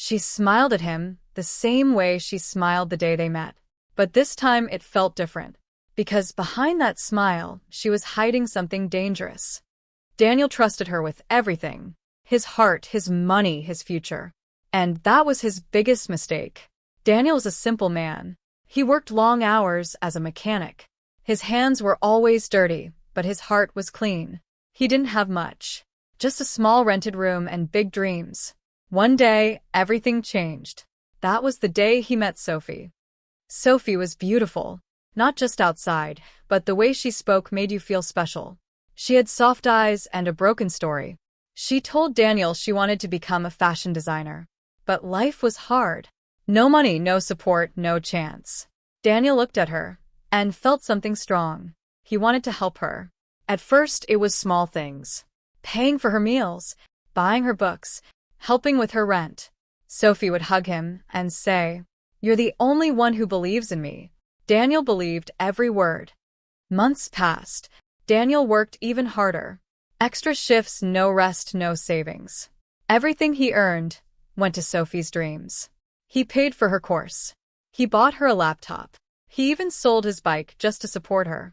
She smiled at him the same way she smiled the day they met. But this time it felt different. Because behind that smile, she was hiding something dangerous. Daniel trusted her with everything. His heart, his money, his future. And that was his biggest mistake. Daniel was a simple man. He worked long hours as a mechanic. His hands were always dirty, but his heart was clean. He didn't have much. Just a small rented room and big dreams. One day, everything changed. That was the day he met Sophie. Sophie was beautiful. Not just outside, but the way she spoke made you feel special. She had soft eyes and a broken story. She told Daniel she wanted to become a fashion designer. But life was hard. No money, no support, no chance. Daniel looked at her and felt something strong. He wanted to help her. At first, it was small things. Paying for her meals, buying her books, helping with her rent. Sophie would hug him and say, "You're the only one who believes in me." Daniel believed every word. Months passed. Daniel worked even harder. Extra shifts, no rest, no savings. Everything he earned went to Sophie's dreams. He paid for her course. He bought her a laptop. He even sold his bike just to support her.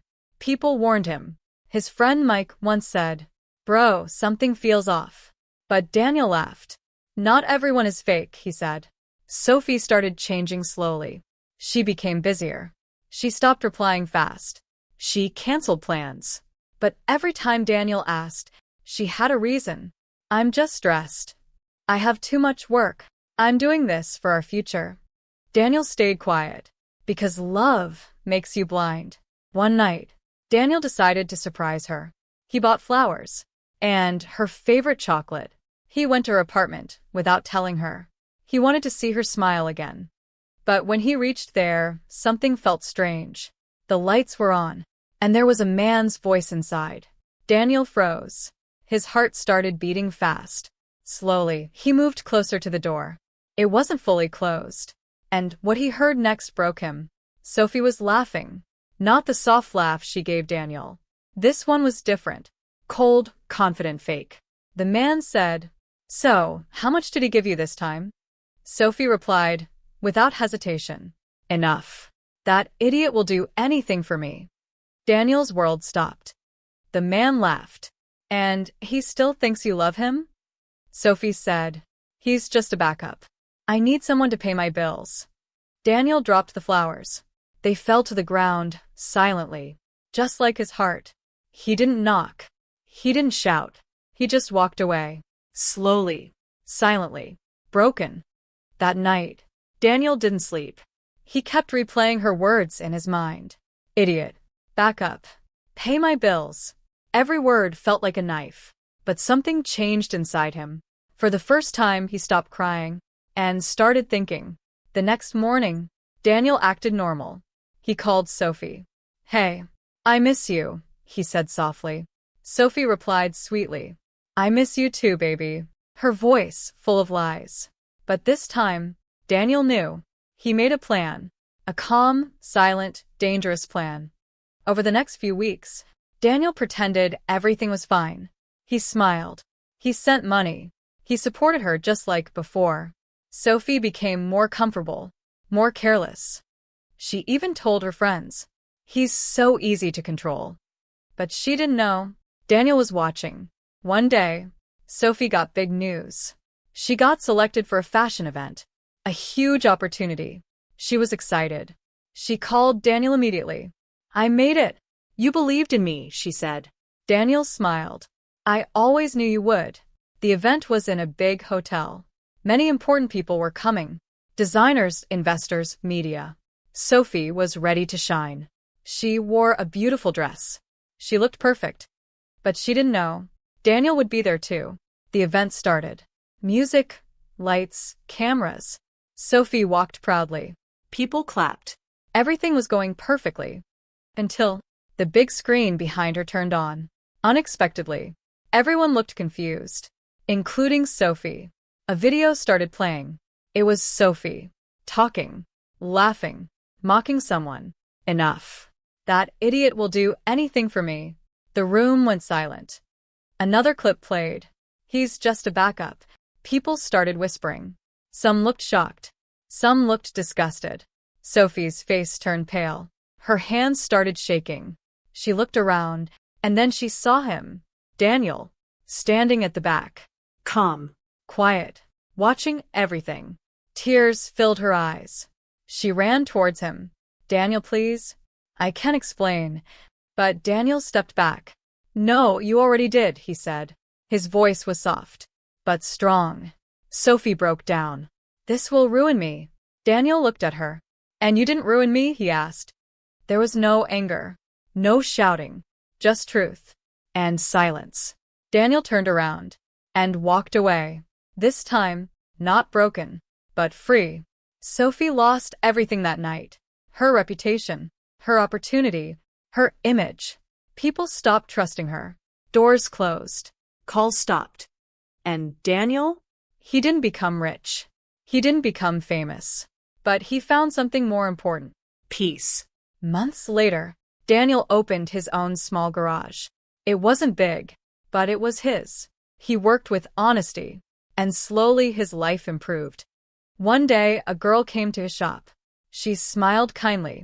People warned him. His friend Mike once said, "Bro, something feels off." But Daniel laughed. "Not everyone is fake," he said. Sophie started changing slowly. She became busier. She stopped replying fast. She canceled plans. But every time Daniel asked, she had a reason. "I'm just stressed. I have too much work. I'm doing this for our future." Daniel stayed quiet. Because love makes you blind. One night, Daniel decided to surprise her. He bought flowers and her favorite chocolate. He went to her apartment without telling her. He wanted to see her smile again. But when he reached there, something felt strange. The lights were on, and there was a man's voice inside. Daniel froze. His heart started beating fast. Slowly, he moved closer to the door. It wasn't fully closed. And what he heard next broke him. Sophie was laughing. Not the soft laugh she gave Daniel. This one was different. Cold, confident, fake. The man said, "So, how much did he give you this time?" Sophie replied, without hesitation, "Enough. That idiot will do anything for me." Daniel's world stopped. The man laughed. "And he still thinks you love him?" Sophie said, "He's just a backup. I need someone to pay my bills." Daniel dropped the flowers. They fell to the ground, silently, just like his heart. He didn't knock. He didn't shout. He just walked away. Slowly, silently, broken. That night, Daniel didn't sleep. He kept replaying her words in his mind. "Idiot. Back up. Pay my bills." Every word felt like a knife. But something changed inside him. For the first time, he stopped crying and started thinking. The next morning, Daniel acted normal. He called Sophie. "Hey, I miss you," he said softly. Sophie replied sweetly, "I miss you too, baby," her voice full of lies. But this time, Daniel knew. He made a plan. A calm, silent, dangerous plan. Over the next few weeks, Daniel pretended everything was fine. He smiled. He sent money. He supported her just like before. Sophie became more comfortable, more careless. She even told her friends, "He's so easy to control." But she didn't know. Daniel was watching. One day, Sophie got big news. She got selected for a fashion event. A huge opportunity. She was excited. She called Daniel immediately. "I made it. You believed in me," she said. Daniel smiled. "I always knew you would." The event was in a big hotel. Many important people were coming. Designers, investors, media. Sophie was ready to shine. She wore a beautiful dress. She looked perfect. But she didn't know. Daniel would be there too. The event started. Music, lights, cameras. Sophie walked proudly. People clapped. Everything was going perfectly. Until the big screen behind her turned on. Unexpectedly. Everyone looked confused, including Sophie. A video started playing. It was Sophie, talking, laughing, mocking someone. "Enough. That idiot will do anything for me." The room went silent. Another clip played. "He's just a backup." People started whispering. Some looked shocked. Some looked disgusted. Sophie's face turned pale. Her hands started shaking. She looked around, and then she saw him, Daniel, standing at the back. Calm. Quiet, watching everything. Tears filled her eyes. She ran towards him. Daniel, please. I can explain. But Daniel stepped back. No, you already did, he said. His voice was soft, but strong. Sophie broke down. This will ruin me. Daniel looked at her. And you didn't ruin me, he asked. There was no anger, no shouting, just truth and silence. Daniel turned around and walked away. This time, not broken, but free. Sophie lost everything that night. Her reputation, her opportunity, her image. People stopped trusting her. Doors closed. Calls stopped. And Daniel? He didn't become rich. He didn't become famous. But he found something more important. Peace. Months later, Daniel opened his own small garage. It wasn't big, but it was his. He worked with honesty, and slowly his life improved. One day, a girl came to his shop. She smiled kindly.